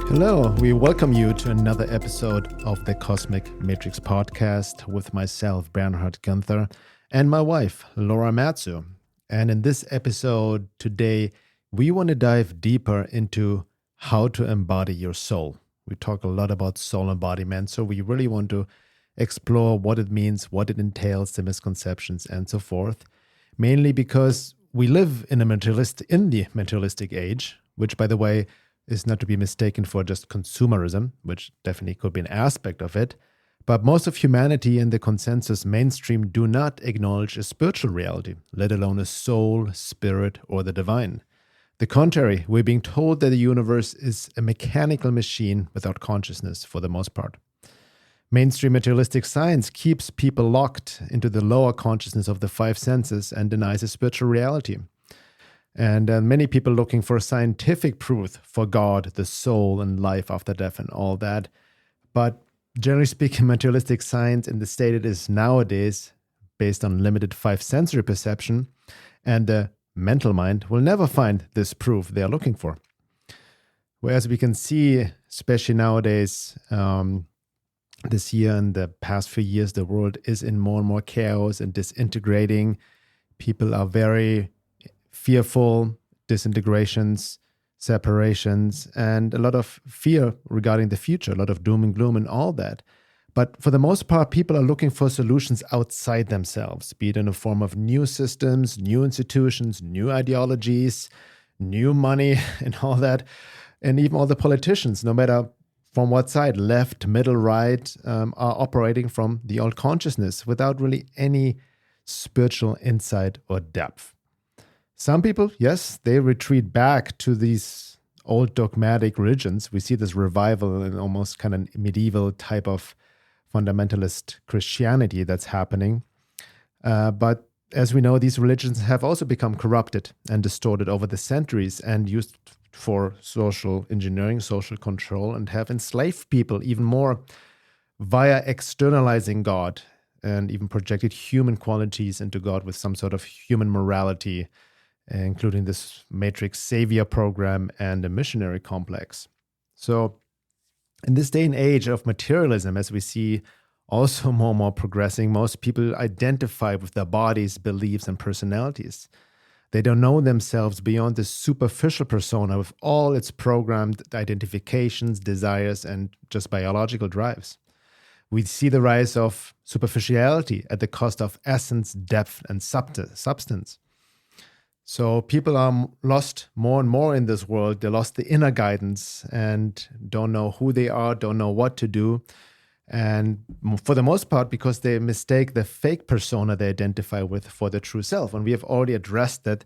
Hello, we welcome you to another episode of the Cosmic Matrix podcast with myself, Bernhard Gunther, and my wife, Laura Matsu. And in this episode today, we want to dive deeper into how to embody your soul. We talk a lot about soul embodiment, so we really want to explore what it means, what it entails, the misconceptions, and so forth. Mainly because we live in the materialistic age, which, by the way, is not to be mistaken for just consumerism, which definitely could be an aspect of it. But most of humanity and the consensus mainstream do not acknowledge a spiritual reality, let alone a soul, spirit, or the divine. The contrary, we're being told that the universe is a mechanical machine without consciousness for the most part. Mainstream materialistic science keeps people locked into the lower consciousness of the five senses and denies a spiritual reality. And many people looking for scientific proof for God, the soul, and life after death and all that. But generally speaking, materialistic science in the state it is nowadays, based on limited five sensory perception, and the mental mind will never find this proof they are looking for. Whereas we can see, especially nowadays, this year and the past few years, the world is in more and more chaos and disintegrating. People are very fearful, disintegrations, separations, and a lot of fear regarding the future, a lot of doom and gloom and all that. But for the most part, people are looking for solutions outside themselves, be it in the form of new systems, new institutions, new ideologies, new money and all that. And even all the politicians, no matter from what side, left, middle, right, are operating from the old consciousness without really any spiritual insight or depth. Some people, yes, they retreat back to these old dogmatic religions. We see this revival in almost kind of medieval type of fundamentalist Christianity that's happening. But as we know, these religions have also become corrupted and distorted over the centuries and used for social engineering, social control, and have enslaved people even more via externalizing God and even projected human qualities into God with some sort of human morality, including this Matrix Savior program and a missionary complex. So in this day and age of materialism, as we see also more and more progressing, most people identify with their bodies, beliefs, and personalities. They don't know themselves beyond this superficial persona with all its programmed identifications, desires, and just biological drives. We see the rise of superficiality at the cost of essence, depth, and substance. So people are lost more and more in this world. They lost the inner guidance and don't know who they are, don't know what to do. And for the most part, because they mistake the fake persona they identify with for the true self. And we have already addressed that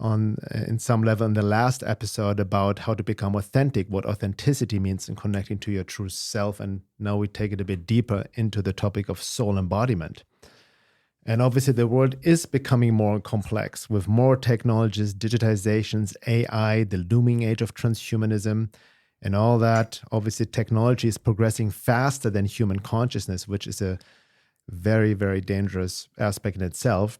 in some level in the last episode about how to become authentic, what authenticity means in connecting to your true self. And now we take it a bit deeper into the topic of soul embodiment. And obviously, the world is becoming more complex with more technologies, digitizations, AI, the looming age of transhumanism, and all that. Obviously, technology is progressing faster than human consciousness, which is a very, very dangerous aspect in itself.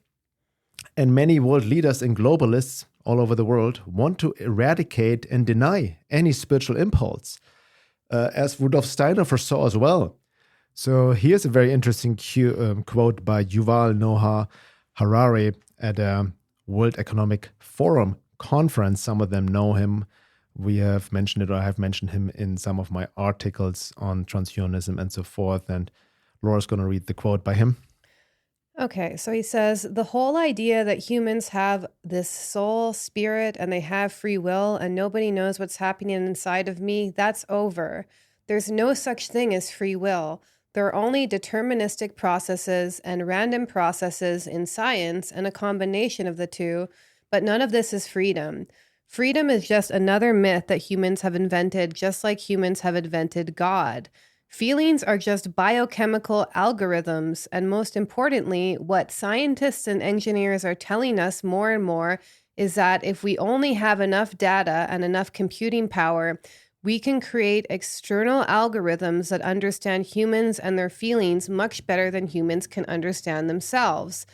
And many world leaders and globalists all over the world want to eradicate and deny any spiritual impulse, as Rudolf Steiner foresaw as well. So here's a very interesting quote by Yuval Noah Harari at a World Economic Forum conference. Some of them know him. We have mentioned it, or I have mentioned him in some of my articles on transhumanism and so forth. And Laura's going to read the quote by him. Okay, so he says, the whole idea that humans have this soul, spirit, and they have free will, and nobody knows what's happening inside of me, that's over. There's no such thing as free will. There are only deterministic processes and random processes in science and a combination of the two, but none of this is freedom. Freedom is just another myth that humans have invented, just like humans have invented God. Feelings are just biochemical algorithms, and most importantly, what scientists and engineers are telling us more and more is that if we only have enough data and enough computing power, we can create external algorithms that understand humans and their feelings much better than humans can understand themselves.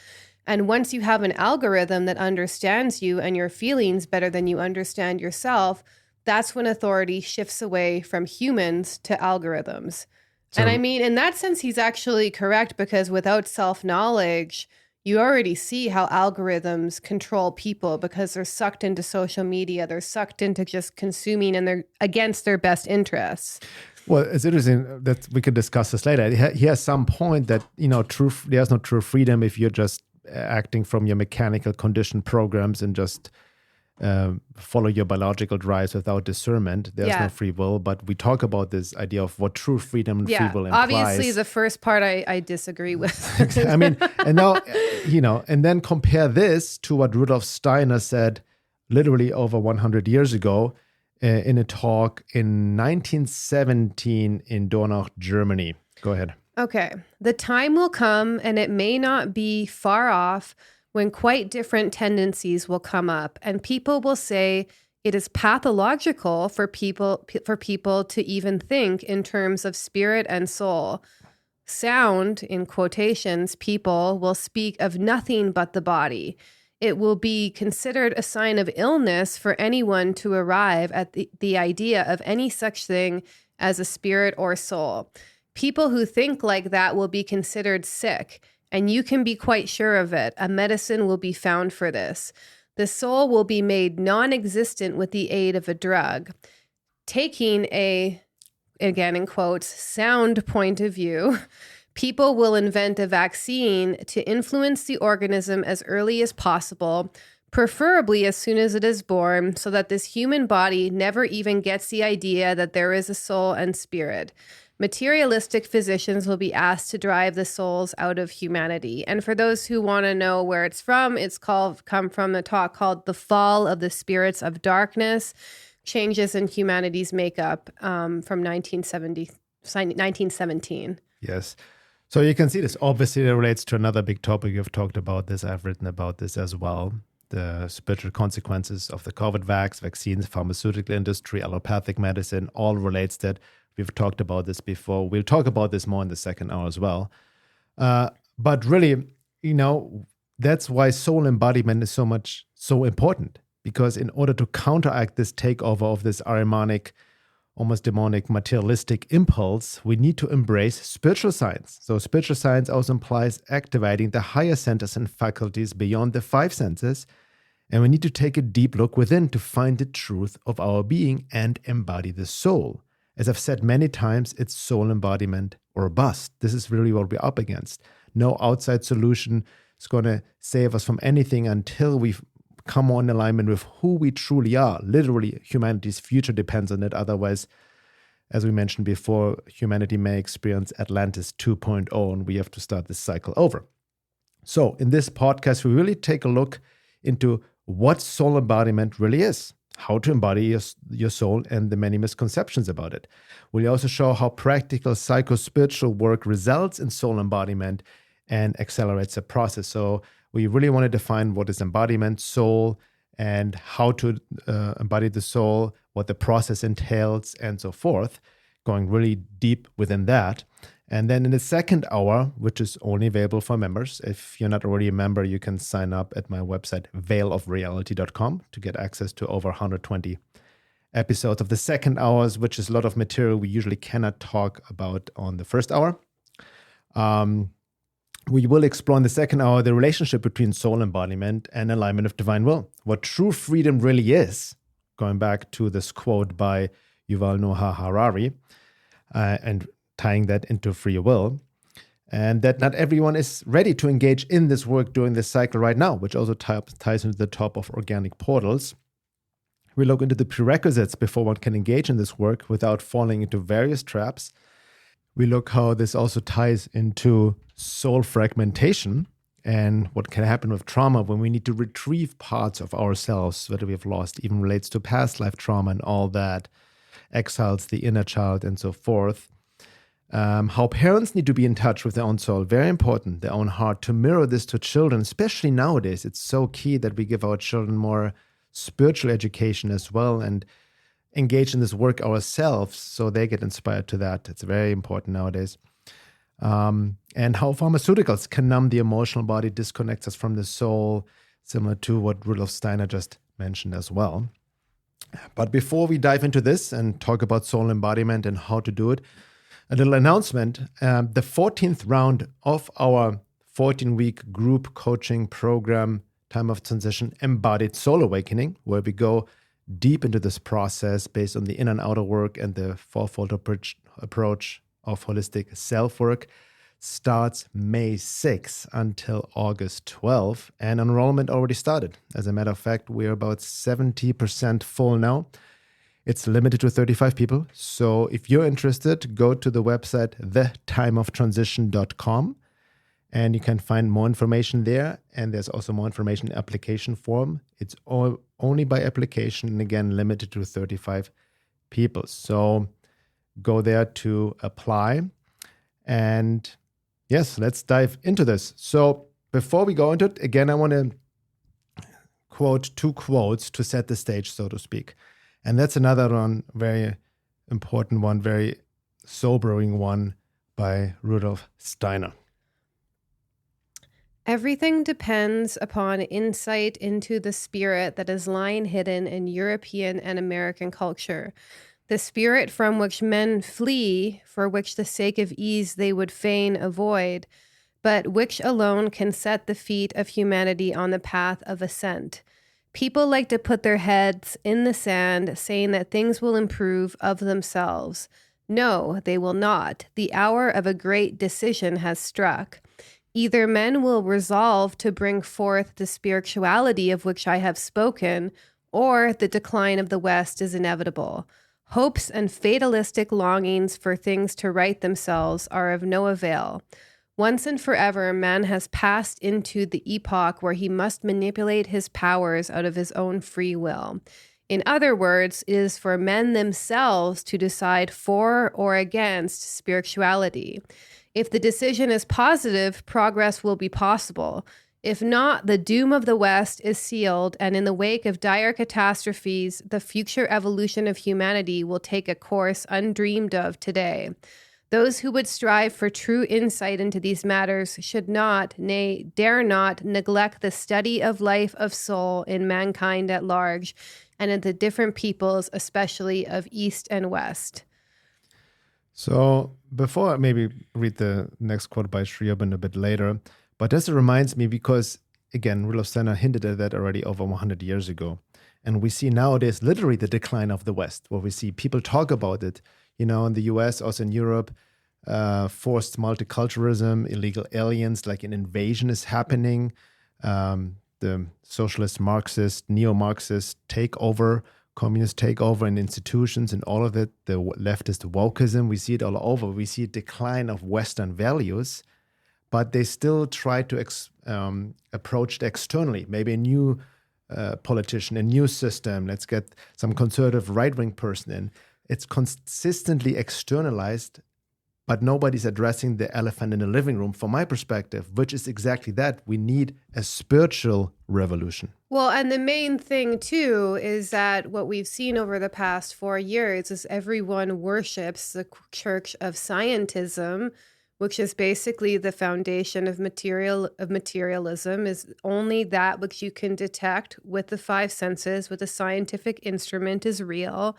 And once you have an algorithm that understands you and your feelings better than you understand yourself, that's when authority shifts away from humans to algorithms. So, And I mean, in that sense, he's actually correct, because without self-knowledge, you already see how algorithms control people, because they're sucked into social media. They're sucked into just consuming, and they're against their best interests. well, it's interesting that we could discuss this later. He has some point that, there's no true freedom if you're just acting from your mechanical conditioned programs and just follow your biological drives without discernment. There's no free will. But we talk about this idea of what true freedom and free will implies. Obviously, the first part I disagree with. I mean, and now, and then compare this to what Rudolf Steiner said literally over 100 years ago in a talk in 1917 in Dornach, Germany. Go ahead. Okay. The time will come, and it may not be far off, when quite different tendencies will come up, and people will say it is pathological for people to even think in terms of spirit and soul. Sound, in quotations, people will speak of nothing but the body. It will be considered a sign of illness for anyone to arrive at the idea of any such thing as a spirit or soul. People who think like that will be considered sick. And you can be quite sure of it. A medicine will be found for this. The soul will be made non-existent with the aid of a drug. Taking a, again in quotes, sound point of view, people will invent a vaccine to influence the organism as early as possible, preferably as soon as it is born, so that this human body never even gets the idea that there is a soul and spirit. Materialistic physicians will be asked to drive the souls out of humanity. And for those who want to know where it's from, come from a talk called The Fall of the Spirits of Darkness, Changes in Humanity's Makeup from 1917. Yes. So you can see this obviously relates to another big topic. You've talked about this. I've written about this as well. The spiritual consequences of the COVID vaccines, pharmaceutical industry, allopathic medicine, all relates that. We've talked about this before. We'll talk about this more in the second hour as well. But really, that's why soul embodiment is so important. Because in order to counteract this takeover of this Ahrimanic, almost demonic, materialistic impulse, we need to embrace spiritual science. So spiritual science also implies activating the higher centers and faculties beyond the five senses. And we need to take a deep look within to find the truth of our being and embody the soul. As I've said many times, it's soul embodiment or bust. This is really what we're up against. No outside solution is going to save us from anything until we come on alignment with who we truly are. Literally, humanity's future depends on it. Otherwise, as we mentioned before, humanity may experience Atlantis 2.0, and we have to start this cycle over. So in this podcast, we really take a look into what soul embodiment really is. How to embody your soul and the many misconceptions about it. We'll also show how practical psycho-spiritual work results in soul embodiment and accelerates the process. So we really want to define what is embodiment, soul, and how to embody the soul, what the process entails, and so forth, going really deep within that. And then in the second hour, which is only available for members, if you're not already a member, you can sign up at my website, veilofreality.com, to get access to over 120 episodes of the second hours, which is a lot of material we usually cannot talk about on the first hour. We will explore in the second hour the relationship between soul embodiment and alignment of divine will, what true freedom really is, going back to this quote by Yuval Noah Harari, and tying that into free will, and that not everyone is ready to engage in this work during this cycle right now, which also ties into the top of organic portals. We look into the prerequisites before one can engage in this work without falling into various traps. We look how this also ties into soul fragmentation and what can happen with trauma when we need to retrieve parts of ourselves that we have lost, even relates to past life trauma and all that, exiles the inner child and so forth. How parents need to be in touch with their own soul, very important, their own heart, to mirror this to children, especially nowadays. It's so key that we give our children more spiritual education as well and engage in this work ourselves so they get inspired to that. It's very important nowadays. And how pharmaceuticals can numb the emotional body, disconnect us from the soul, similar to what Rudolf Steiner just mentioned as well. But before we dive into this and talk about soul embodiment and how to do it, a little announcement. The 14th round of our 14-week group coaching program, Time of Transition, Embodied Soul Awakening, where we go deep into this process based on the inner and outer work and the fourfold approach of holistic self-work, starts May 6th until August 12th, and enrollment already started. As a matter of fact, we're about 70% full now. It's limited to 35 people. So if you're interested, go to the website thetimeoftransition.com and you can find more information there. And there's also more information application form. It's only by application, and again, limited to 35 people. So go there to apply. And yes, let's dive into this. So before we go into it, again, I want to quote two quotes to set the stage, so to speak. And that's another one, very important one, very sobering one by Rudolf Steiner. Everything depends upon insight into the spirit that is lying hidden in European and American culture. The spirit from which men flee, for which the sake of ease they would fain avoid, but which alone can set the feet of humanity on the path of ascent. People like to put their heads in the sand, saying that things will improve of themselves. No, they will not. The hour of a great decision has struck. Either men will resolve to bring forth the spirituality of which I have spoken, or the decline of the West is inevitable. Hopes and fatalistic longings for things to right themselves are of no avail. Once and forever, man has passed into the epoch where he must manipulate his powers out of his own free will. In other words, it is for men themselves to decide for or against spirituality. If the decision is positive, progress will be possible. If not, the doom of the West is sealed, and in the wake of dire catastrophes, the future evolution of humanity will take a course undreamed of today. Those who would strive for true insight into these matters should not, nay, dare not, neglect the study of life of soul in mankind at large, and in the different peoples, especially of East and West. So before I maybe read the next quote by Sri Aurobindo a bit later, but this reminds me because, again, Rudolf Steiner hinted at that already over 100 years ago. And we see nowadays literally the decline of the West, where we see people talk about it, in the US, also in Europe, forced multiculturalism, illegal aliens, like an invasion is happening. The socialist, Marxist, neo-Marxist takeover, communist takeover in institutions and all of it, the leftist wokeism, we see it all over. We see a decline of Western values, but they still try to approach it externally. Maybe a new politician, a new system. Let's get some conservative right-wing person in. It's consistently externalized, but nobody's addressing the elephant in the living room, from my perspective, which is exactly that. We need a spiritual revolution. Well, and the main thing, too, is that what we've seen over the past 4 years is everyone worships the Church of Scientism, which is basically the foundation of materialism, is only that which you can detect with the five senses, with a scientific instrument, is real.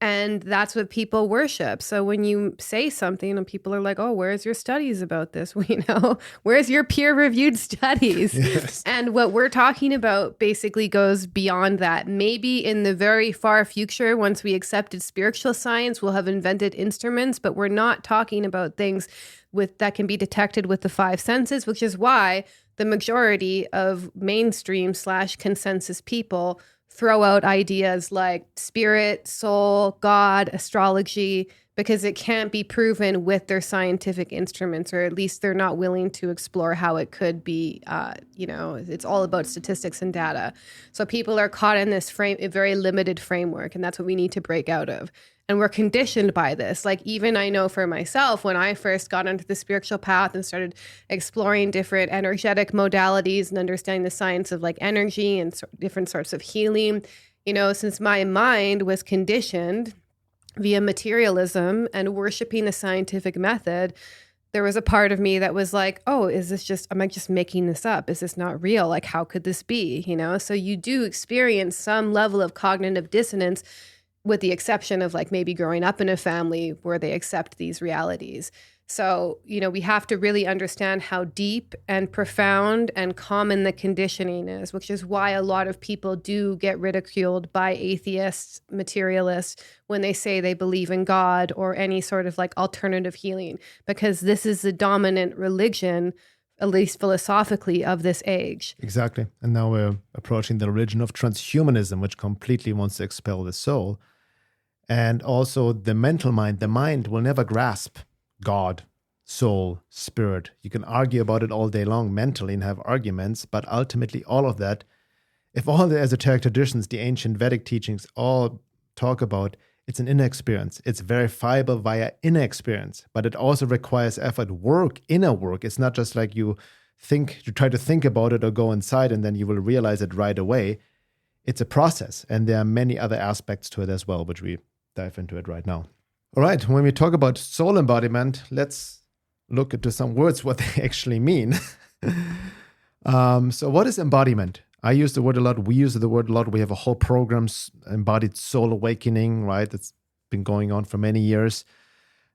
And that's what people worship. So when you say something and people are like, oh, where's your studies about this? Where's your peer-reviewed studies? Yes. And what we're talking about basically goes beyond that. Maybe in the very far future, once we accepted spiritual science, we'll have invented instruments, but we're not talking about things that can be detected with the five senses, which is why the majority of mainstream/consensus people throw out ideas like spirit, soul, God, astrology, because it can't be proven with their scientific instruments, or at least they're not willing to explore how it could be. It's all about statistics and data. So people are caught in this a very limited framework, and that's what we need to break out of. And we're conditioned by this. Like, even I know for myself, when I first got onto the spiritual path and started exploring different energetic modalities and understanding the science of like energy and different sorts of healing, since my mind was conditioned via materialism and worshiping the scientific method, there was a part of me that was like, oh, am I just making this up? Is this not real? Like, how could this be? So you do experience some level of cognitive dissonance, with the exception of like maybe growing up in a family where they accept these realities. So, we have to really understand how deep and profound and common the conditioning is, which is why a lot of people do get ridiculed by atheists, materialists, when they say they believe in God or any sort of like alternative healing, because this is the dominant religion, at least philosophically, of this age. Exactly. And now we're approaching the religion of transhumanism, which completely wants to expel the soul. And also the mental mind, the mind will never grasp God, soul, spirit. You can argue about it all day long mentally and have arguments, but ultimately all of that, if all the esoteric traditions, the ancient Vedic teachings all talk about, it's an inner experience. It's verifiable via inner experience, but it also requires effort, work, inner work. It's not just like you try to think about it or go inside and then you will realize it right away. It's a process, and there are many other aspects to it as well, which we dive into it right now. All right, when we talk about soul embodiment, let's look into some words, what they actually mean. So what is embodiment? I use the word a lot. We use the word a lot. We have a whole program, Embodied Soul Awakening, right? That's been going on for many years.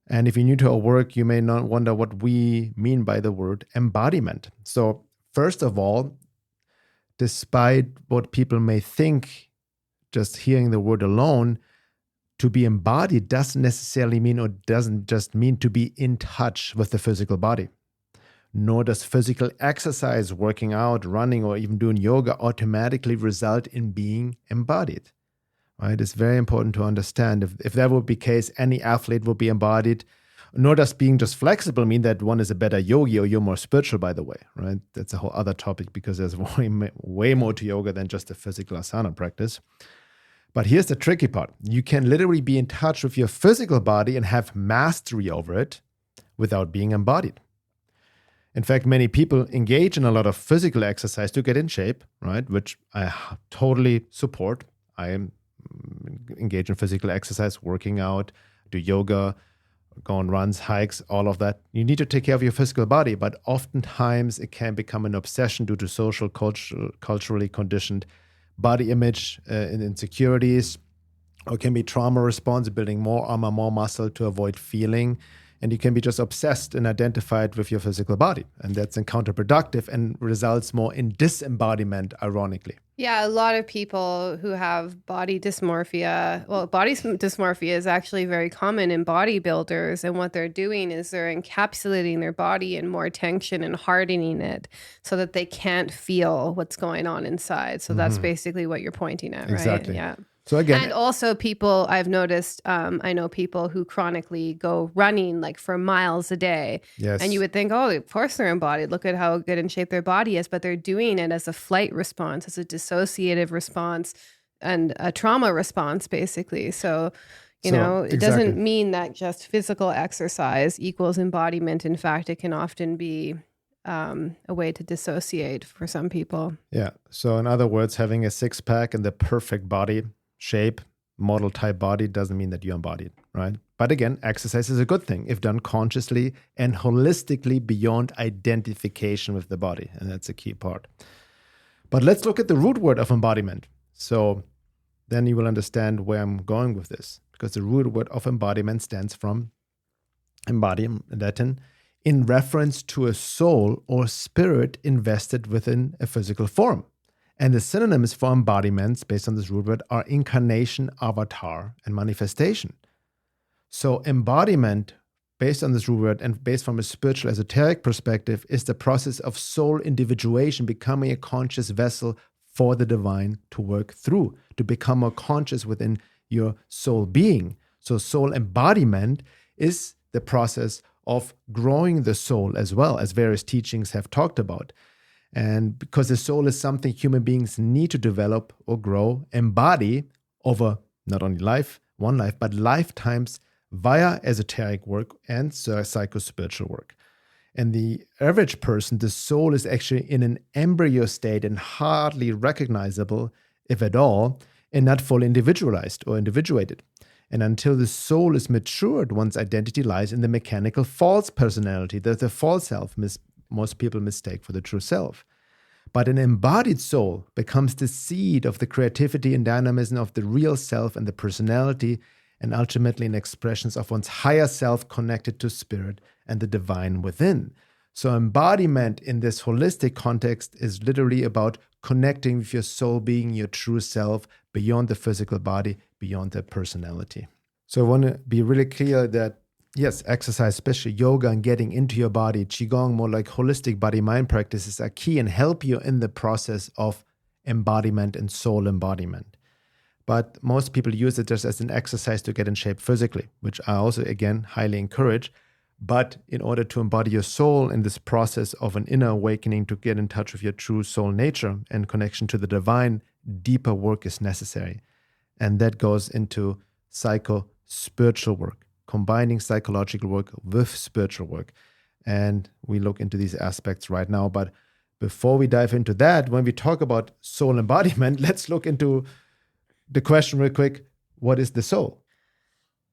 And if you're new to our work, you may not wonder what we mean by the word embodiment. So first of all, despite what people may think, just hearing the word alone, to be embodied doesn't necessarily mean, or doesn't just mean to be in touch with the physical body. Nor does physical exercise, working out, running, or even doing yoga automatically result in being embodied. Right? It's very important to understand. If that would be the case, any athlete would be embodied. Nor does being just flexible mean that one is a better yogi or you're more spiritual, by the way. Right? That's a whole other topic, because there's way more to yoga than just the physical asana practice. But here's the tricky part. You can literally be in touch with your physical body and have mastery over it without being embodied. In fact, many people engage in a lot of physical exercise to get in shape, right? Which I totally support. I am engaged in physical exercise, working out, do yoga, go on runs, hikes, all of that. You need to take care of your physical body, but oftentimes it can become an obsession due to social, culturally conditioned body image and insecurities, or can be trauma response, building more armor, more muscle to avoid feeling. And you can be just obsessed and identified with your physical body. And that's counterproductive and results more in disembodiment, ironically. Yeah, a lot of people who have body dysmorphia, body dysmorphia is actually very common in bodybuilders. And what they're doing is they're encapsulating their body in more tension and hardening it so that they can't feel what's going on inside. So that's basically what you're pointing at, right? Exactly. Yeah. So again, and also people, I've noticed, I know people who chronically go running like for miles a day. Yes. And you would think, oh, of course they're embodied. Look at how good in shape their body is. But they're doing it as a flight response, as a dissociative response, and a trauma response, basically. So, you know, it doesn't mean that just physical exercise equals embodiment. In fact, it can often be a way to dissociate for some people. Yeah. So in other words, having a six-pack and the perfect body shape, model type body doesn't mean that you're embodied, right? But again, exercise is a good thing if done consciously and holistically beyond identification with the body. And that's a key part. But let's look at the root word of embodiment. So then you will understand where I'm going with this, because the root word of embodiment stands from embody, Latin, in reference to a soul or spirit invested within a physical form. And the synonyms for embodiments based on this root word are incarnation, avatar, and manifestation. So embodiment, based on this root word and based from a spiritual esoteric perspective, is the process of soul individuation, becoming a conscious vessel for the divine to work through, to become more conscious within your soul being. So soul embodiment is the process of growing the soul, as well as various teachings have talked about. And because the soul is something human beings need to develop or grow, embody over not only one life, but lifetimes via esoteric work and psycho-spiritual work. And the average person, the soul is actually in an embryo state and hardly recognizable, if at all, and not fully individualized or individuated. And until the soul is matured, one's identity lies in the mechanical false personality that the false self most people mistake for the true self. But an embodied soul becomes the seed of the creativity and dynamism of the real self and the personality, and ultimately an expression of one's higher self connected to spirit and the divine within. So embodiment in this holistic context is literally about connecting with your soul being your true self beyond the physical body, beyond the personality. So I want to be really clear that yes, exercise, especially yoga and getting into your body, qigong, more like holistic body-mind practices are key and help you in the process of embodiment and soul embodiment. But most people use it just as an exercise to get in shape physically, which I also, again, highly encourage. But in order to embody your soul in this process of an inner awakening, to get in touch with your true soul nature and connection to the divine, deeper work is necessary. And that goes into psycho-spiritual work, combining psychological work with spiritual work. And we look into these aspects right now. But before we dive into that, when we talk about soul embodiment, let's look into the question real quick: what is the soul?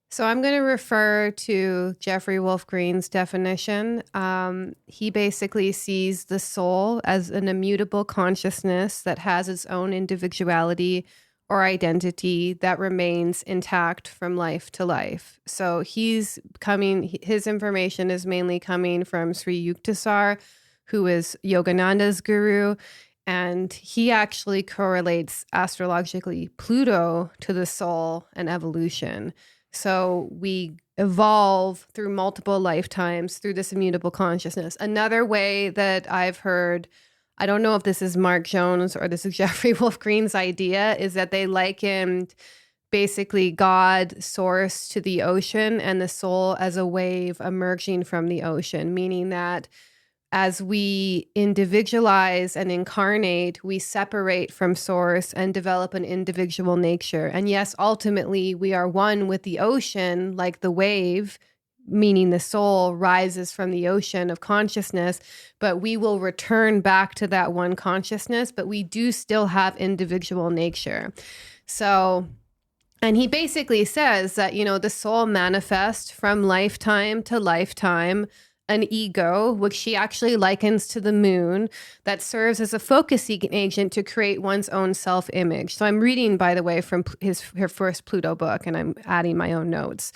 So I'm going to refer to Jeffrey Wolf Green's definition. He basically sees the soul as an immutable consciousness that has its own individuality or identity that remains intact from life to life. So his information is mainly coming from Sri Yukteswar, who is Yogananda's guru. And he actually correlates astrologically Pluto to the soul and evolution. So we evolve through multiple lifetimes through this immutable consciousness. Another way that I've heard, I don't know if this is Mark Jones or this is Jeffrey Wolf Green's idea, is that they likened basically God, source, to the ocean and the soul as a wave emerging from the ocean, meaning that as we individualize and incarnate, we separate from source and develop an individual nature. And yes, ultimately, we are one with the ocean, like the wave, meaning the soul rises from the ocean of consciousness, but we will return back to that one consciousness, but we do still have individual nature. So, and he basically says that, the soul manifests from lifetime to lifetime, an ego, which she actually likens to the moon, that serves as a focusing agent to create one's own self-image. So I'm reading, by the way, from her first Pluto book, and I'm adding my own notes.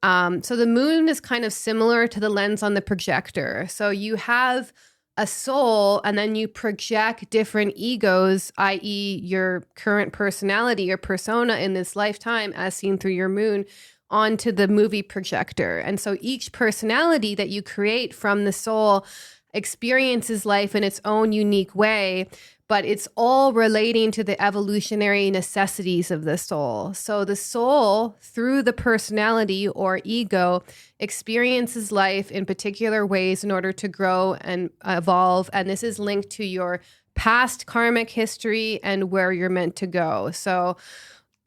So the moon is kind of similar to the lens on the projector. So you have a soul, and then you project different egos, i.e. your current personality, your persona in this lifetime, as seen through your moon, onto the movie projector. And so each personality that you create from the soul experiences life in its own unique way, but it's all relating to the evolutionary necessities of the soul. So the soul, through the personality or ego, experiences life in particular ways in order to grow and evolve. And this is linked to your past karmic history and where you're meant to go. So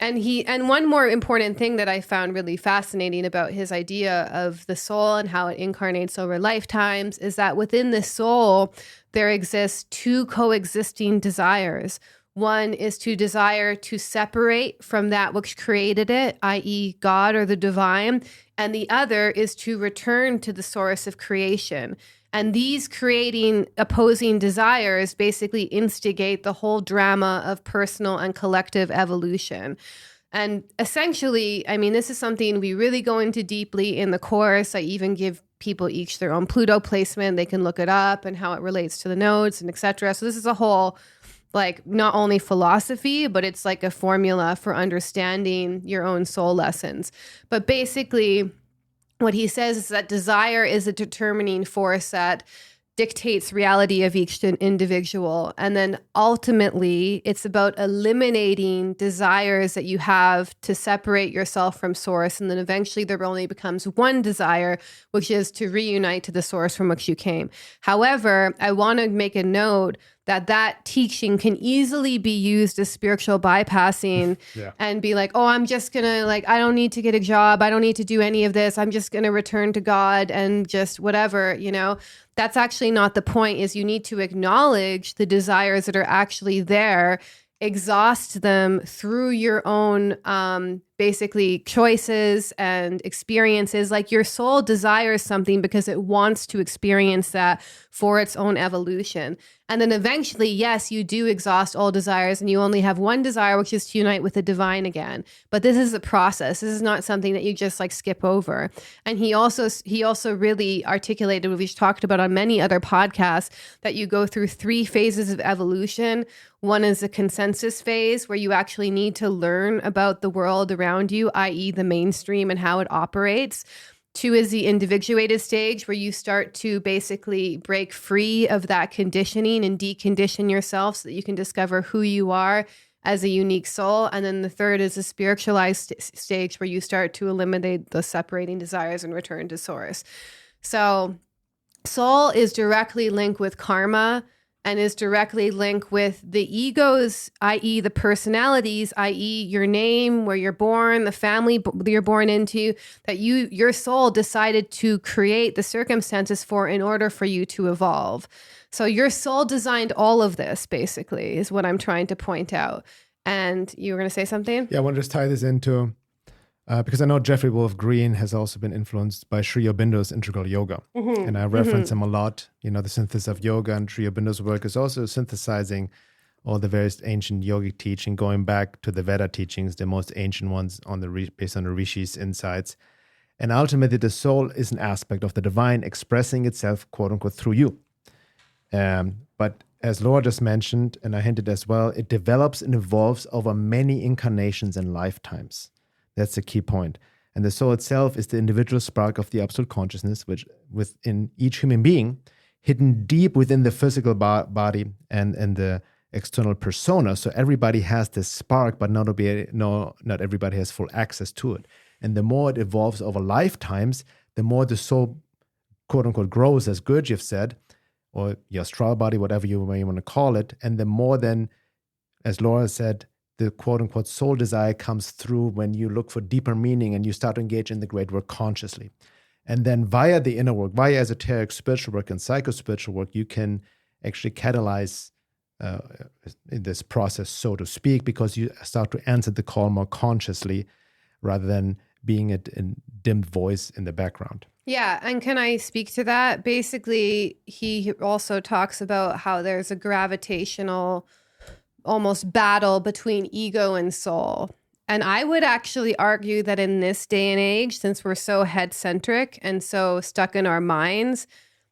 And one more important thing that I found really fascinating about his idea of the soul and how it incarnates over lifetimes is that within the soul, there exists two coexisting desires. One is to desire to separate from that which created it, i.e. God or the divine, and the other is to return to the source of creation. And these creating opposing desires basically instigate the whole drama of personal and collective evolution. And essentially, this is something we really go into deeply in the course. I even give people each their own Pluto placement. They can look it up and how it relates to the nodes and etc. So this is a whole, not only philosophy, but it's like a formula for understanding your own soul lessons. But basically, what he says is that desire is a determining force that dictates reality of each individual. And then ultimately, it's about eliminating desires that you have to separate yourself from source. And then eventually there only becomes one desire, which is to reunite to the source from which you came. However, I want to make a note that teaching can easily be used as spiritual bypassing and be like, oh, I'm just going to I don't need to get a job. I don't need to do any of this. I'm just going to return to God and just whatever, That's actually not the point. Is you need to acknowledge the desires that are actually there, exhaust them through your own basically choices and experiences. Like your soul desires something because it wants to experience that for its own evolution. And then eventually, yes, you do exhaust all desires and you only have one desire, which is to unite with the divine again. But this is a process. This is not something that you just like skip over. And he also really articulated, what we've talked about on many other podcasts, that you go through 3 phases of evolution. One is the consensus phase, where you actually need to learn about the world around you, i.e. the mainstream and how it operates. 2 is the individuated stage, where you start to basically break free of that conditioning and decondition yourself so that you can discover who you are as a unique soul. And then the 3rd is the spiritualized stage, where you start to eliminate the separating desires and return to source. So soul is directly linked with karma and is directly linked with the egos, i.e. the personalities, i.e. your name, where you're born, the family you're born into, that your soul decided to create the circumstances for in order for you to evolve. So your soul designed all of this, basically, is what I'm trying to point out. And you were going to say something? Yeah, I want to just tie this into, because I know Jeffrey Wolf Green has also been influenced by Sri Aurobindo's integral yoga. Mm-hmm. And I reference him a lot. You know, the synthesis of yoga, and Sri Aurobindo's work is also synthesizing all the various ancient yogic teaching, going back to the Veda teachings, the most ancient ones based on the Rishis' insights. And ultimately, the soul is an aspect of the divine expressing itself, quote unquote, through you. But as Laura just mentioned, and I hinted as well, it develops and evolves over many incarnations and lifetimes. That's the key point. And the soul itself is the individual spark of the absolute consciousness, which within each human being, hidden deep within the physical body and the external persona. So everybody has this spark, but not everybody has full access to it. And the more it evolves over lifetimes, the more the soul, quote unquote, grows, as Gurdjieff said, or your astral body, whatever you may want to call it. And the more then, as Laura said, the quote-unquote soul desire comes through when you look for deeper meaning and you start to engage in the great work consciously. And then via the inner work, via esoteric spiritual work and psycho-spiritual work, you can actually catalyze this process, so to speak, because you start to answer the call more consciously rather than being a dimmed voice in the background. Yeah, and can I speak to that? Basically, he also talks about how there's a gravitational almost battle between ego and soul. And I would actually argue that in this day and age, since we're so head-centric and so stuck in our minds,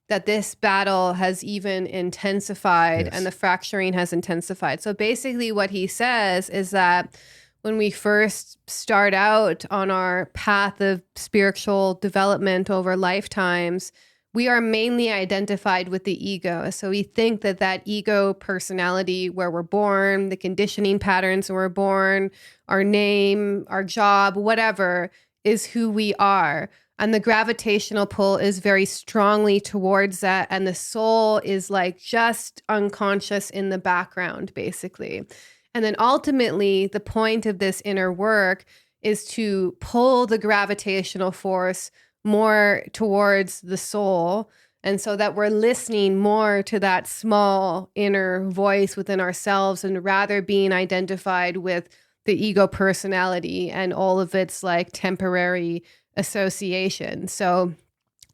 that this battle has even intensified. Yes. And the fracturing has intensified. So basically what he says is that when we first start out on our path of spiritual development over lifetimes, we are mainly identified with the ego. So we think that ego personality, where we're born, the conditioning patterns where we're born, our name, our job, whatever, is who we are. And the gravitational pull is very strongly towards that. And the soul is like just unconscious in the background, basically. And then ultimately, the point of this inner work is to pull the gravitational force more towards the soul, and so that we're listening more to that small inner voice within ourselves, and rather being identified with the ego personality and all of its like temporary association. So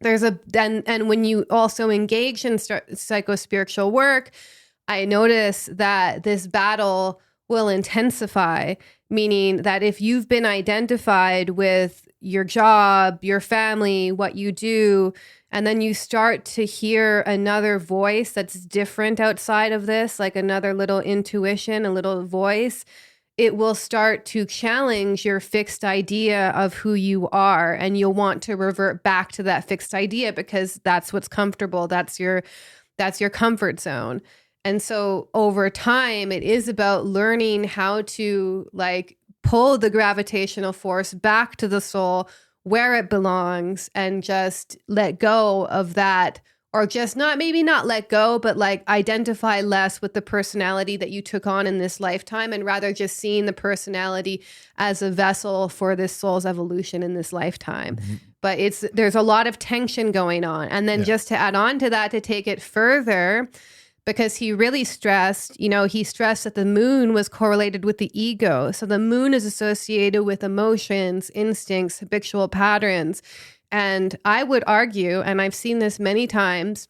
there's and when you also engage in psycho-spiritual work, I notice that this battle will intensify, meaning that if you've been identified with your job, your family, what you do, and then you start to hear another voice that's different outside of this, like another little intuition, a little voice, it will start to challenge your fixed idea of who you are. And you'll want to revert back to that fixed idea because that's what's comfortable. That's your comfort zone. And so over time, it is about learning how to like pull the gravitational force back to the soul where it belongs and just let go of that, or just not let go, but like identify less with the personality that you took on in this lifetime, and rather just seeing the personality as a vessel for this soul's evolution in this lifetime. Mm-hmm. But there's a lot of tension going on. And then just to add on to that, to take it further, because he really stressed, he stressed that the moon was correlated with the ego. So the moon is associated with emotions, instincts, habitual patterns. And I would argue, and I've seen this many times,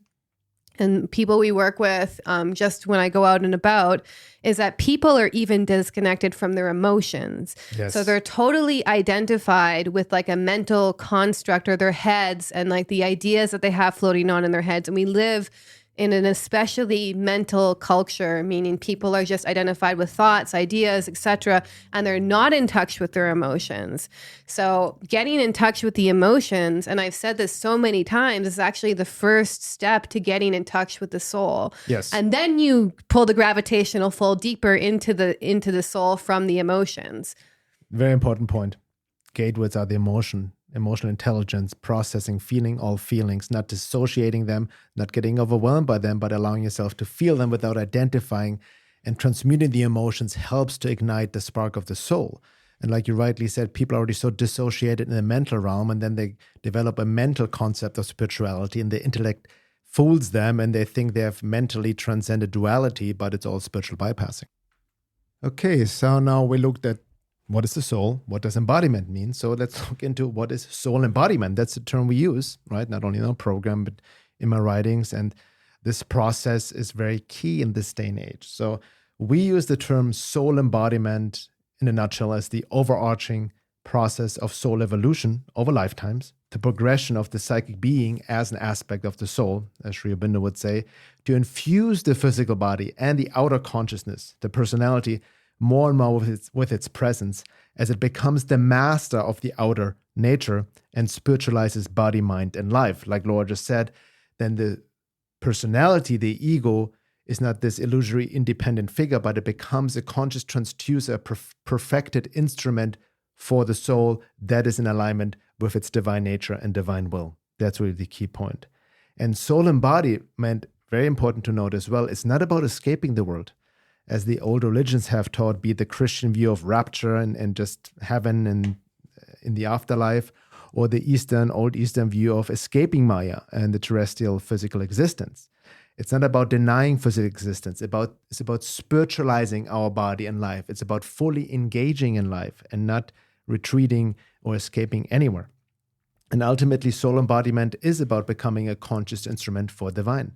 and people we work with, just when I go out and about, is that people are even disconnected from their emotions. Yes. So they're totally identified with like a mental construct or their heads and like the ideas that they have floating on in their heads. And we live in an especially mental culture, meaning people are just identified with thoughts, ideas, etc., and they're not in touch with their emotions. So getting in touch with the emotions, and I've said this so many times, is actually the first step to getting in touch with the soul. Yes. And then you pull the gravitational pull deeper into the soul from the emotions. Very important point. Gateways are the emotional intelligence, processing, feeling all feelings, not dissociating them, not getting overwhelmed by them, but allowing yourself to feel them without identifying, and transmuting the emotions helps to ignite the spark of the soul. And like you rightly said, people are already so dissociated in the mental realm, and then they develop a mental concept of spirituality, and the intellect fools them, and they think they have mentally transcended duality, but it's all spiritual bypassing. Okay, so now we looked at what is the soul? What does embodiment mean? So let's look into what is soul embodiment. That's the term we use, right? Not only in our program, but in my writings. And this process is very key in this day and age. So we use the term soul embodiment in a nutshell as the overarching process of soul evolution over lifetimes, the progression of the psychic being as an aspect of the soul, as Sri Aurobindo would say, to infuse the physical body and the outer consciousness, the personality, more and more with its presence, as it becomes the master of the outer nature and spiritualizes body, mind, and life. Like Laura just said, then the personality, the ego, is not this illusory independent figure, but it becomes a conscious transducer, perfected instrument for the soul that is in alignment with its divine nature and divine will. That's really the key point. And soul embodiment, very important to note as well, is not about escaping the world, as the old religions have taught, be it the Christian view of rapture and just heaven and in the afterlife, or the old Eastern view of escaping Maya and the terrestrial physical existence. It's not about denying physical existence. It's about spiritualizing our body and life. It's about fully engaging in life and not retreating or escaping anywhere. And ultimately, soul embodiment is about becoming a conscious instrument for divine.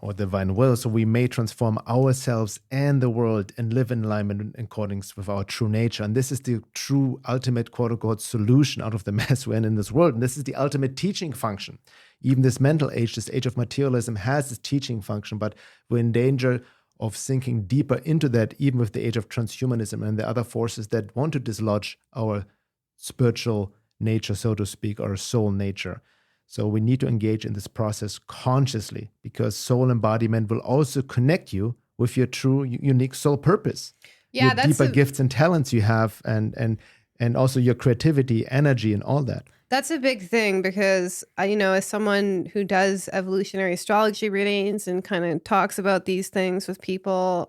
Or divine will, so we may transform ourselves and the world and live in alignment in accordance with our true nature. And this is the true ultimate quote-unquote solution out of the mess we're in this world. And this is the ultimate teaching function. Even this mental age, this age of materialism, has this teaching function, but we're in danger of sinking deeper into that, even with the age of transhumanism and the other forces that want to dislodge our spiritual nature, so to speak, our soul nature. So we need to engage in this process consciously, because soul embodiment will also connect you with your true, unique soul purpose. Yeah, your deeper gifts and talents you have, and also your creativity, energy, and all that. That's a big thing, because as someone who does evolutionary astrology readings and kind of talks about these things with people,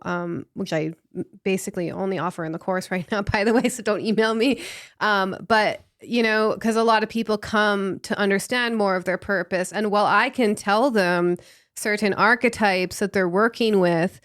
which I basically only offer in the course right now, by the way, so don't email me. But because a lot of people come to understand more of their purpose. And while I can tell them certain archetypes that they're working with,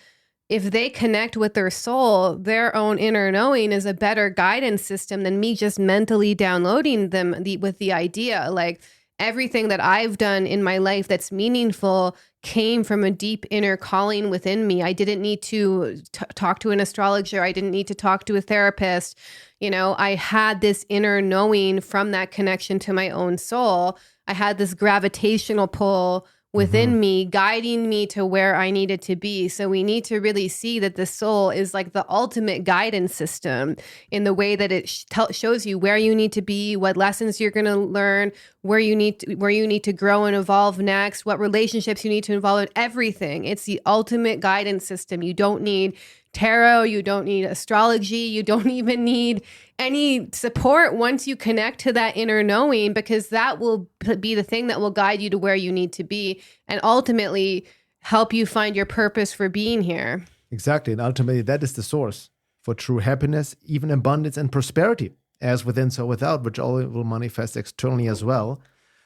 if they connect with their soul, their own inner knowing is a better guidance system than me just mentally downloading them with the idea. Like, everything that I've done in my life that's meaningful came from a deep inner calling within me. I didn't need to talk to an astrologer. I didn't need to talk to a therapist. I had this inner knowing from that connection to my own soul. I had this gravitational pull within me, guiding me to where I needed to be. So we need to really see that the soul is like the ultimate guidance system in the way that it shows you where you need to be, what lessons you're going to learn, where you need to grow and evolve next, what relationships you need to involve in, everything. It's the ultimate guidance system. You don't need tarot, you don't need astrology, you don't even need any support once you connect to that inner knowing, because that will be the thing that will guide you to where you need to be and ultimately help you find your purpose for being here. Exactly. And ultimately, that is the source for true happiness, even abundance and prosperity, as within, so without, which all will manifest externally as well.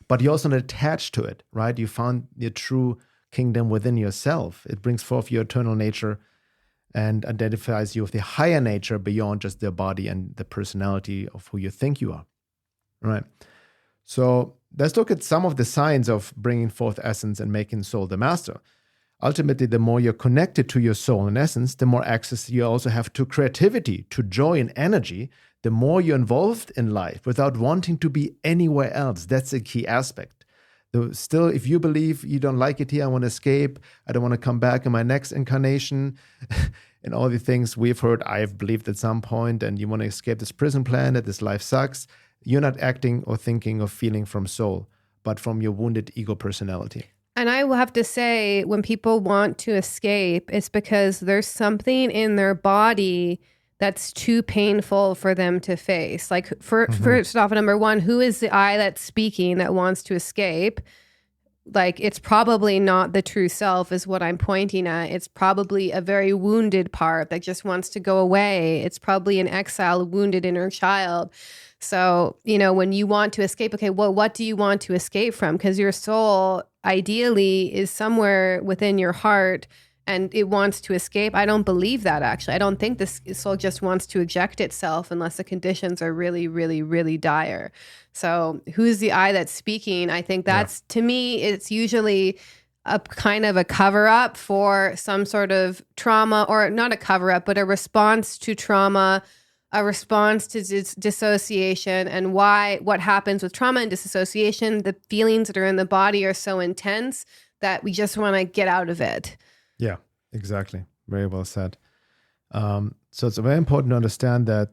But you're also not attached to it, right? You found your true kingdom within yourself. It brings forth your eternal nature and identifies you with the higher nature beyond just the body and the personality of who you think you are. Right. So let's look at some of the signs of bringing forth essence and making soul the master. Ultimately, the more you're connected to your soul and essence, the more access you also have to creativity, to joy and energy, the more you're involved in life without wanting to be anywhere else. That's a key aspect. Though still, if you believe you don't like it here, I want to escape, I don't want to come back in my next incarnation, and all the things we've heard, I've believed at some point, and you want to escape this prison planet, this life sucks, you're not acting or thinking or feeling from soul, but from your wounded ego personality. And I will have to say, when people want to escape, it's because there's something in their body that's too painful for them to face. Like, first off, number one, who is the I that's speaking that wants to escape? Like, it's probably not the true self is what I'm pointing at. It's probably a very wounded part that just wants to go away. It's probably an exiled, wounded inner child. So, when you want to escape, okay, well, what do you want to escape from? Because your soul ideally is somewhere within your heart and it wants to escape. I don't believe that, actually. I don't think this soul just wants to eject itself unless the conditions are really, really, really dire. So who's the I that's speaking? I think that's, to me, it's usually a kind of a cover-up for some sort of trauma, or not a cover-up, but a response to trauma, a response to dissociation. And what happens with trauma and dissociation, the feelings that are in the body are so intense that we just want to get out of it. Yeah, exactly. Very well said. So it's very important to understand that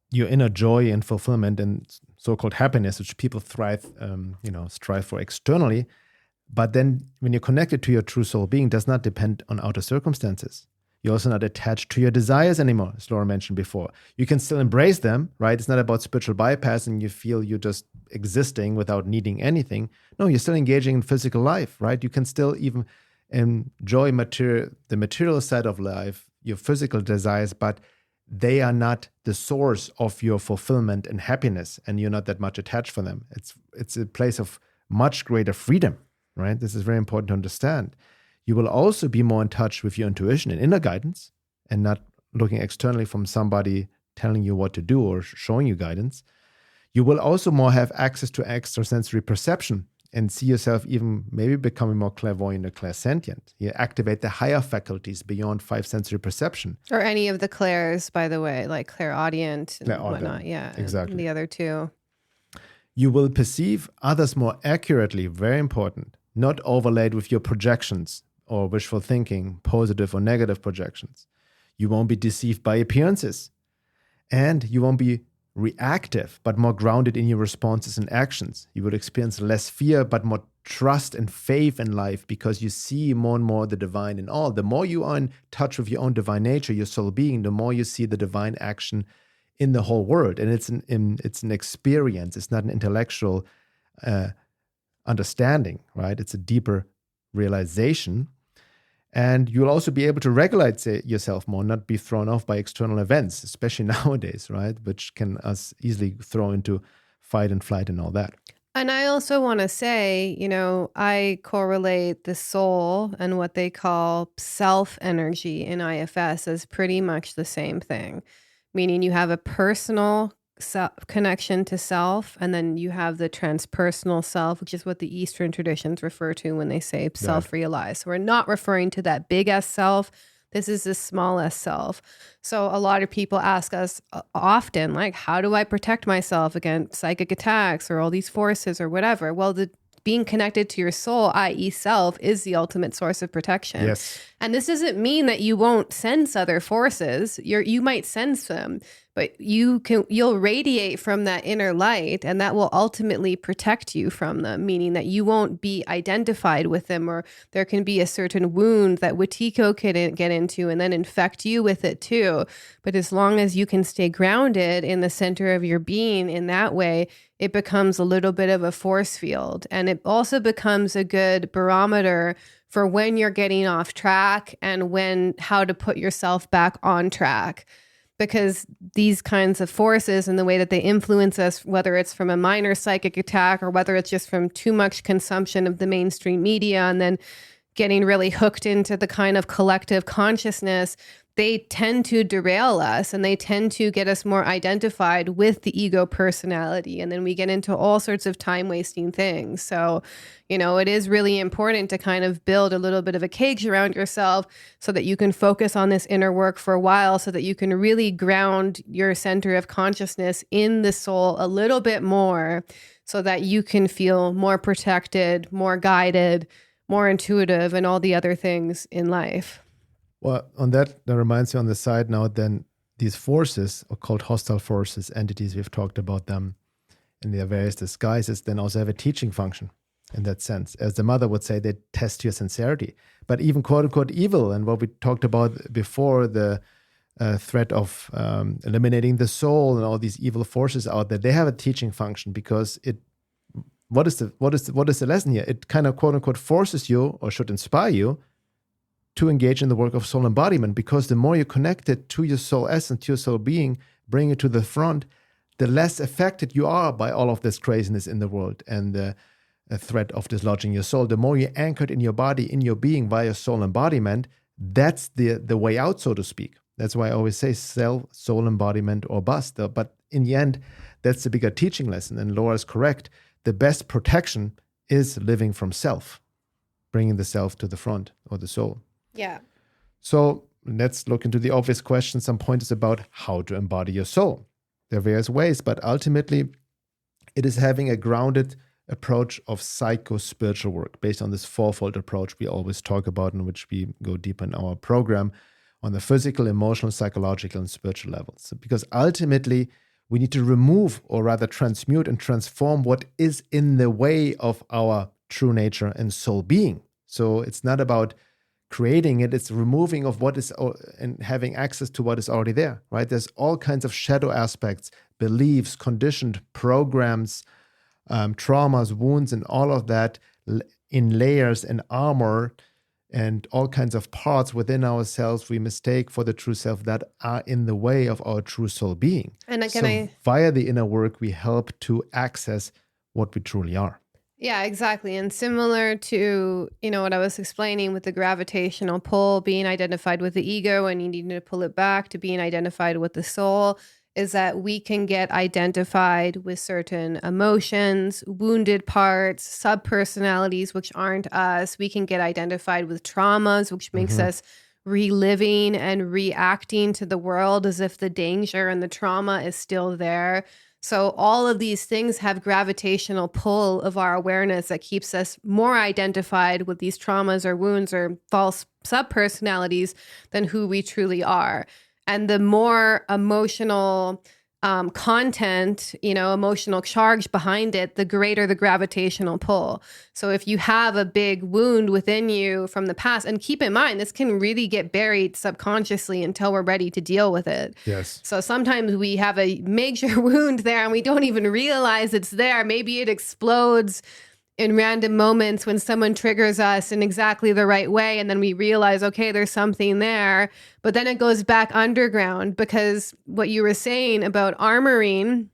your inner joy and fulfillment and so-called happiness, which people strive for externally, but then when you're connected to your true soul being, does not depend on outer circumstances. You're also not attached to your desires anymore, as Laura mentioned before. You can still embrace them, right? It's not about spiritual bypass and you feel you're just existing without needing anything. No, you're still engaging in physical life, right? You can still even enjoy the material side of life, your physical desires, but they are not the source of your fulfillment and happiness, and you're not that much attached for them. It's a place of much greater freedom, right? This is very important to understand. You will also be more in touch with your intuition and inner guidance, and not looking externally from somebody telling you what to do or showing you guidance. You will also more have access to extrasensory perception and see yourself even maybe becoming more clairvoyant or clairsentient. You activate the higher faculties beyond five sensory perception. Or any of the clairs, by the way, like clairaudient and whatnot. Yeah, exactly. The other two. You will perceive others more accurately, very important, not overlaid with your projections or wishful thinking, positive or negative projections. You won't be deceived by appearances. And you won't be reactive, but more grounded in your responses and actions. You will experience less fear, but more trust and faith in life, because you see more and more the divine in all. The more you are in touch with your own divine nature, your soul being, the more you see the divine action in the whole world. And it's an experience. It's not an intellectual understanding, right? It's a deeper realization. And you'll also be able to regulate yourself more, not be thrown off by external events, especially nowadays, right? Which can us easily throw into fight and flight and all that. And I also want to say, I correlate the soul and what they call self energy in IFS as pretty much the same thing, meaning you have a personal connection to self, and then you have the transpersonal self, which is what the Eastern traditions refer to when they say self-realized. So we're not referring to that big S self. This is the small S self. So a lot of people ask us often, like, how do I protect myself against psychic attacks or all these forces or whatever? Well, being connected to your soul, i.e. self, is the ultimate source of protection. Yes. And this doesn't mean that you won't sense other forces. You might sense them, but you'll radiate from that inner light, and that will ultimately protect you from them, meaning that you won't be identified with them, or there can be a certain wound that Wetiko can get into and then infect you with it too. But as long as you can stay grounded in the center of your being in that way, it becomes a little bit of a force field. And it also becomes a good barometer for when you're getting off track and how to put yourself back on track. Because these kinds of forces and the way that they influence us, whether it's from a minor psychic attack or whether it's just from too much consumption of the mainstream media and then getting really hooked into the kind of collective consciousness, they tend to derail us and they tend to get us more identified with the ego personality. And then we get into all sorts of time wasting things. So, it is really important to kind of build a little bit of a cage around yourself so that you can focus on this inner work for a while, so that you can really ground your center of consciousness in the soul a little bit more, so that you can feel more protected, more guided, more intuitive, and all the other things in life. Well, on that reminds me on the side note, then these forces, are called hostile forces, entities, we've talked about them in their various disguises, then also have a teaching function in that sense. As the mother would say, they test your sincerity. But even quote unquote evil, and what we talked about before, the threat of eliminating the soul and all these evil forces out there, they have a teaching function, because what is the lesson here? It kind of quote unquote forces you, or should inspire you, to engage in the work of soul embodiment, because the more you're connected to your soul essence, to your soul being, bring it to the front, the less affected you are by all of this craziness in the world and the threat of dislodging your soul. The more you're anchored in your body, in your being, via soul embodiment, that's the way out, so to speak. That's why I always say soul embodiment or bust. But in the end, that's the bigger teaching lesson. And Laura is correct. The best protection is living from self, bringing the self to the front, or the soul. Yeah. So let's look into the obvious question, some pointers about how to embody your soul. There are various ways, but ultimately it is having a grounded approach of psycho-spiritual work based on this fourfold approach we always talk about, in which we go deep in our program, on the physical, emotional, psychological, and spiritual levels. So, because ultimately we need to remove, or rather transmute and transform, what is in the way of our true nature and soul being. So it's not about creating it, it's removing of what is, and having access to what is already there, right? There's all kinds of shadow aspects, beliefs, conditioned programs, traumas, wounds, and all of that in layers and armor, and all kinds of parts within ourselves we mistake for the true self, that are in the way of our true soul being. And again, via the inner work, we help to access what we truly are. Yeah, exactly. And similar to, what I was explaining with the gravitational pull, being identified with the ego and you need to pull it back to being identified with the soul, is that we can get identified with certain emotions, wounded parts, subpersonalities, which aren't us. We can get identified with traumas, which makes us reliving and reacting to the world as if the danger and the trauma is still there. So all of these things have gravitational pull of our awareness that keeps us more identified with these traumas or wounds or false subpersonalities than who we truly are. And the more emotional content, emotional charge behind it, the greater the gravitational pull. So if you have a big wound within you from the past, and keep in mind, this can really get buried subconsciously until we're ready to deal with it. Yes. So sometimes we have a major wound there and we don't even realize it's there. Maybe it explodes in random moments when someone triggers us in exactly the right way. And then we realize, okay, there's something there. But then it goes back underground, because what you were saying about armoring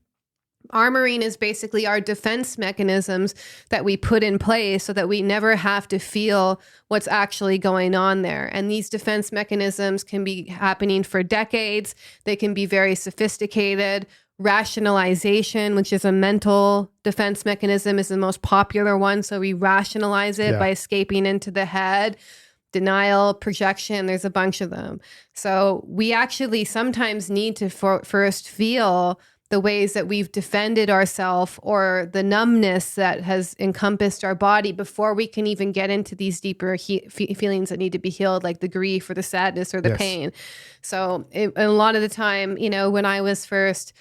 is basically our defense mechanisms that we put in place so that we never have to feel what's actually going on there. And these defense mechanisms can be happening for decades. They can be very sophisticated. Rationalization, which is a mental defense mechanism, is the most popular one. So we rationalize it by escaping into the head. Denial, projection, there's a bunch of them. So we actually sometimes need to first feel the ways that we've defended ourselves, or the numbness that has encompassed our body, before we can even get into these deeper feelings that need to be healed, like the grief or the sadness or the pain. So a lot of the time, when I was first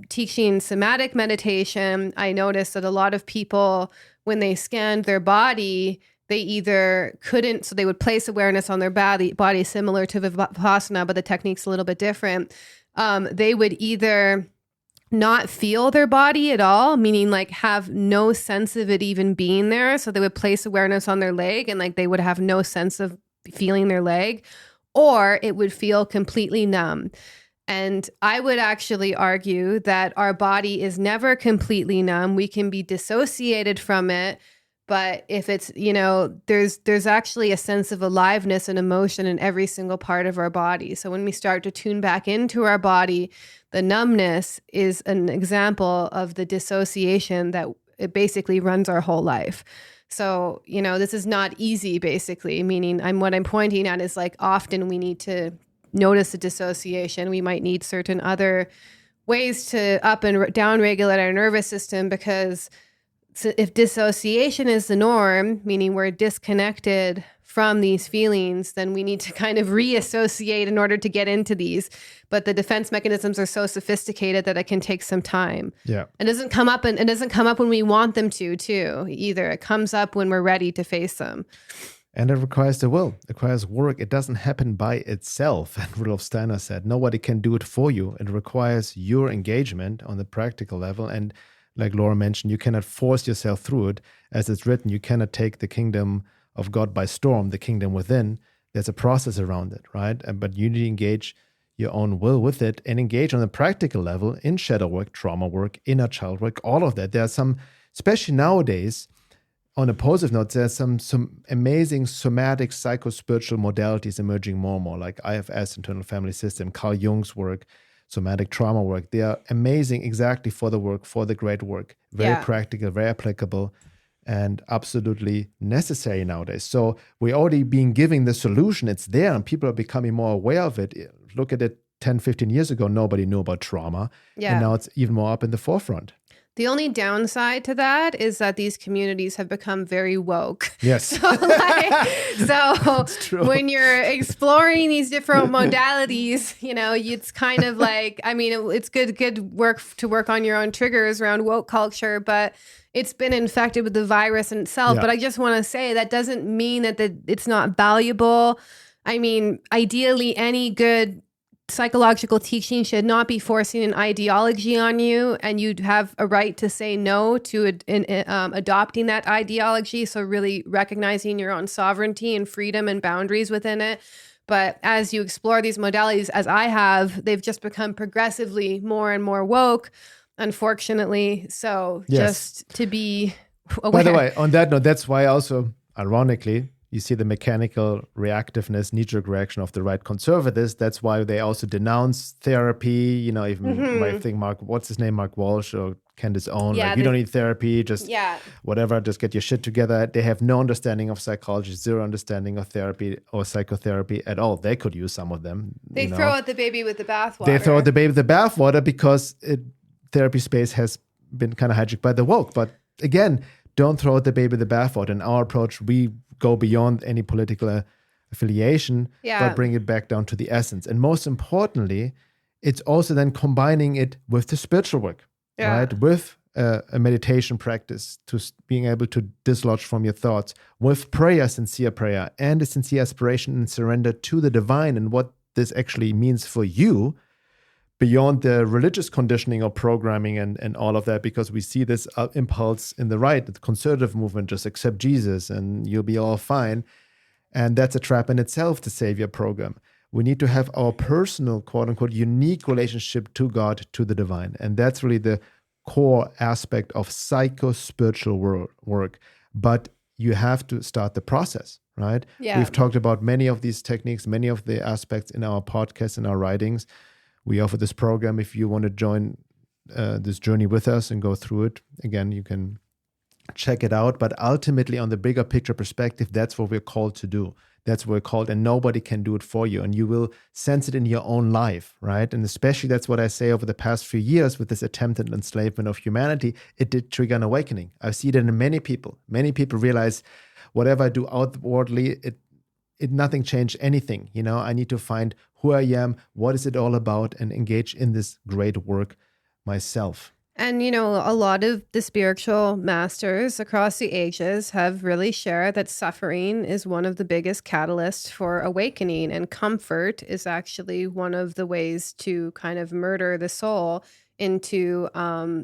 teaching somatic meditation, I noticed that a lot of people, when they scanned their body, they either couldn't, so they would place awareness on their body similar to Vipassana, but the technique's a little bit different. They would either not feel their body at all, meaning like have no sense of it even being there. So they would place awareness on their leg and like they would have no sense of feeling their leg, or it would feel completely numb. And I would actually argue that our body is never completely numb. We can be dissociated from it, But if it's, there's actually a sense of aliveness and emotion in every single part of our body. So when we start to tune back into our body, the numbness is an example of the dissociation that it basically runs our whole life. So, this is not easy, basically, meaning what I'm pointing at is like often we need to notice the dissociation. We might need certain other ways to up and down regulate our nervous system, because if dissociation is the norm, meaning we're disconnected from these feelings, then we need to kind of reassociate in order to get into these. But the defense mechanisms are so sophisticated that it can take some time. Yeah. It doesn't come up when we want them to, too, either. It comes up when we're ready to face them. And it requires the will. It requires work. It doesn't happen by itself. And Rudolf Steiner said, nobody can do it for you. It requires your engagement on the practical level. And like Laura mentioned, you cannot force yourself through it. As it's written, you cannot take the kingdom of God by storm, the kingdom within. There's a process around it, right? But you need to engage your own will with it and engage on the practical level in shadow work, trauma work, inner child work, all of that. There are some, especially nowadays, on a positive note, there's some amazing somatic psycho-spiritual modalities emerging more and more, like IFS, internal family system, Carl Jung's work, somatic trauma work. They are amazing exactly for the work, for the great work. Very practical, very applicable, and absolutely necessary nowadays. So we're already being given the solution. It's there, and people are becoming more aware of it. Look at it 10, 15 years ago, nobody knew about trauma. Yeah. And now it's even more up in the forefront. The only downside to that is that these communities have become very woke. Yes. So when you're exploring these different modalities, it's kind of like, it's good work to work on your own triggers around woke culture, but it's been infected with the virus in itself. Yeah. But I just want to say that doesn't mean that it's not valuable. Ideally, any good psychological teaching should not be forcing an ideology on you, and you'd have a right to say no to adopting that ideology. So really recognizing your own sovereignty and freedom and boundaries within it. But as you explore these modalities, as I have, they've just become progressively more and more woke, unfortunately. So just to be aware. By the way, on that note, that's why also, ironically, you see the mechanical reactiveness, knee-jerk reaction of the right conservatives. That's why they also denounce therapy. Even I think Mark Walsh or Candace Owen, you don't need therapy, just whatever, just get your shit together. They have no understanding of psychology, zero understanding of therapy or psychotherapy at all. They could use some of them. They throw out the baby with the bathwater. They throw out the baby with the bathwater because therapy space has been kind of hijacked by the woke. But again, don't throw out the baby with the bathwater. In our approach, we go beyond any political affiliation, but bring it back down to the essence. And most importantly, it's also then combining it with the spiritual work, right? With a meditation practice, to being able to dislodge from your thoughts, with prayer, sincere prayer, and a sincere aspiration and surrender to the divine and what this actually means for you, beyond the religious conditioning or programming and all of that, because we see this impulse in the right, the conservative movement, just accept Jesus and you'll be all fine. And that's a trap in itself, the savior program. We need to have our personal, quote unquote, unique relationship to God, to the divine. And that's really the core aspect of psycho-spiritual work. But you have to start the process, right? Yeah. We've talked about many of these techniques, many of the aspects in our podcasts and our writings. We offer this program if you want to join this journey with us and go through it. Again, you can check it out. But ultimately, on the bigger picture perspective, that's what we're called to do. That's what we're called, and nobody can do it for you. And you will sense it in your own life, right? And especially that's what I say over the past few years with this attempted enslavement of humanity. It did trigger an awakening. I see that in many people. Many people realize whatever I do outwardly, it nothing changed anything. I need to find who I am, what is it all about, and engage in this great work myself. And, a lot of the spiritual masters across the ages have really shared that suffering is one of the biggest catalysts for awakening, and comfort is actually one of the ways to kind of murder the soul into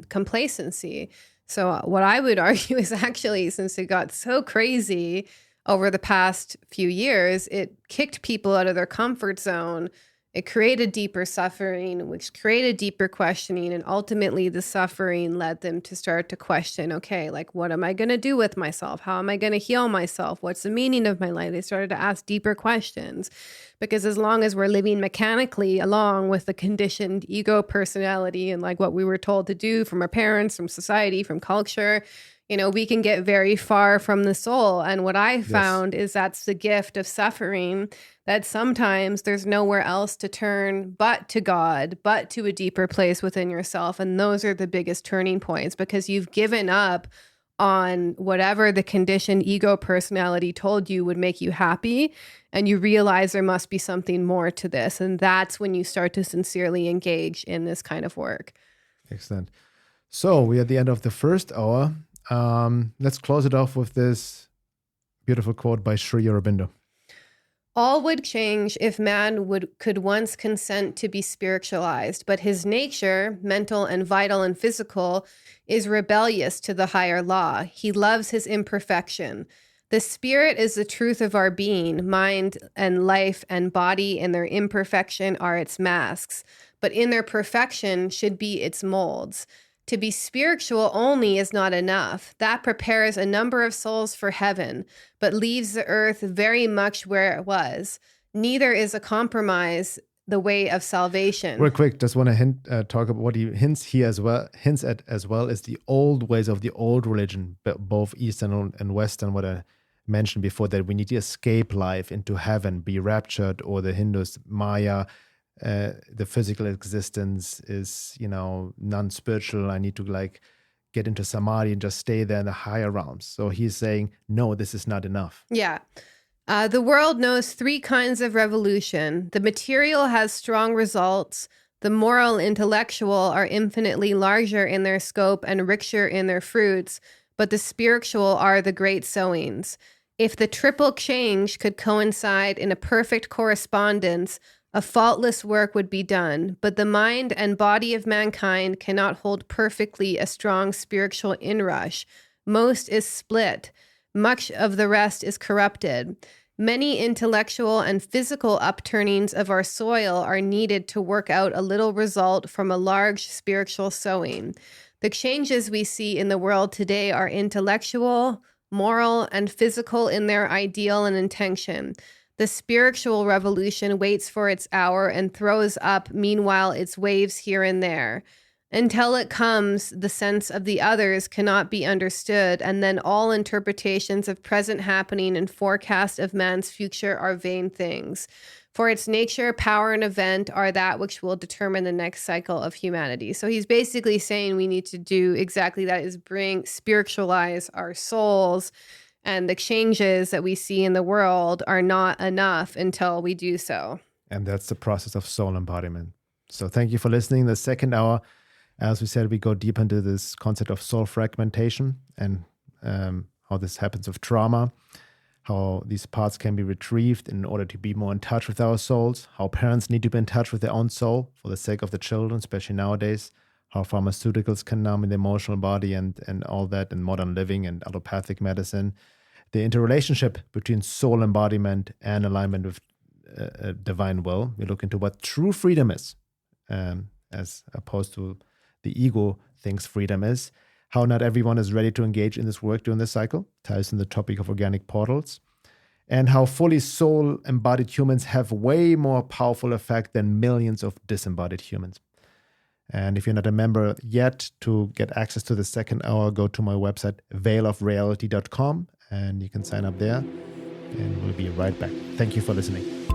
complacency. So what I would argue is actually, since it got so crazy over the past few years, it kicked people out of their comfort zone It created deeper suffering, which created deeper questioning. And ultimately, the suffering led them to start to question, okay, like, what am I going to do with myself? How am I going to heal myself? What's the meaning of my life? They started to ask deeper questions, because as long as we're living mechanically along with the conditioned ego personality and like what we were told to do from our parents, from society, from culture, we can get very far from the soul. And what I found is that's the gift of suffering, that sometimes there's nowhere else to turn but to God, but to a deeper place within yourself. And those are the biggest turning points, because you've given up on whatever the conditioned ego personality told you would make you happy. And you realize there must be something more to this. And that's when you start to sincerely engage in this kind of work. Excellent. So we're at the end of the first hour. Let's close it off with this beautiful quote by Sri Aurobindo. All would change if man could once consent to be spiritualized, but his nature, mental and vital and physical, is rebellious to the higher law. He loves his imperfection. The spirit is the truth of our being. Mind and life and body in their imperfection are its masks, but in their perfection should be its molds. To be spiritual only is not enough. That prepares a number of souls for heaven, but leaves the earth very much where it was. Neither is a compromise the way of salvation. Real quick, just want to talk about what he hints at as well is the old ways of the old religion, both Eastern and Western, what I mentioned before, that we need to escape life into heaven, be raptured, or the Hindus, Maya, the physical existence is, non-spiritual. I need to get into samadhi and just stay there in the higher realms. So he's saying, no, this is not enough. Yeah. The world knows three kinds of revolution. The material has strong results. The moral, intellectual are infinitely larger in their scope and richer in their fruits, but the spiritual are the great sowings. If the triple change could coincide in a perfect correspondence, a faultless work would be done, but the mind and body of mankind cannot hold perfectly a strong spiritual inrush. Most is split. Much of the rest is corrupted. Many intellectual and physical upturnings of our soil are needed to work out a little result from a large spiritual sowing. The changes we see in the world today are intellectual, moral, and physical in their ideal and intention. The spiritual revolution waits for its hour and throws up, meanwhile, its waves here and there. Until it comes, the sense of the others cannot be understood, and then all interpretations of present happening and forecast of man's future are vain things. For its nature, power, and event are that which will determine the next cycle of humanity. So he's basically saying we need to do exactly that, is spiritualize our souls. And the changes that we see in the world are not enough until we do so. And that's the process of soul embodiment. So thank you for listening. The second hour, as we said, we go deep into this concept of soul fragmentation and how this happens with trauma, how these parts can be retrieved in order to be more in touch with our souls, how parents need to be in touch with their own soul for the sake of the children, especially nowadays, how pharmaceuticals can numb the emotional body and all that in modern living and allopathic medicine, the interrelationship between soul embodiment and alignment with divine will. We look into what true freedom is, as opposed to the ego thinks freedom is, how not everyone is ready to engage in this work during this cycle, ties in the topic of organic portals, and how fully soul-embodied humans have way more powerful effect than millions of disembodied humans. And if you're not a member yet, to get access to the second hour, go to my website, veilofreality.com, and you can sign up there, and we'll be right back. Thank you for listening.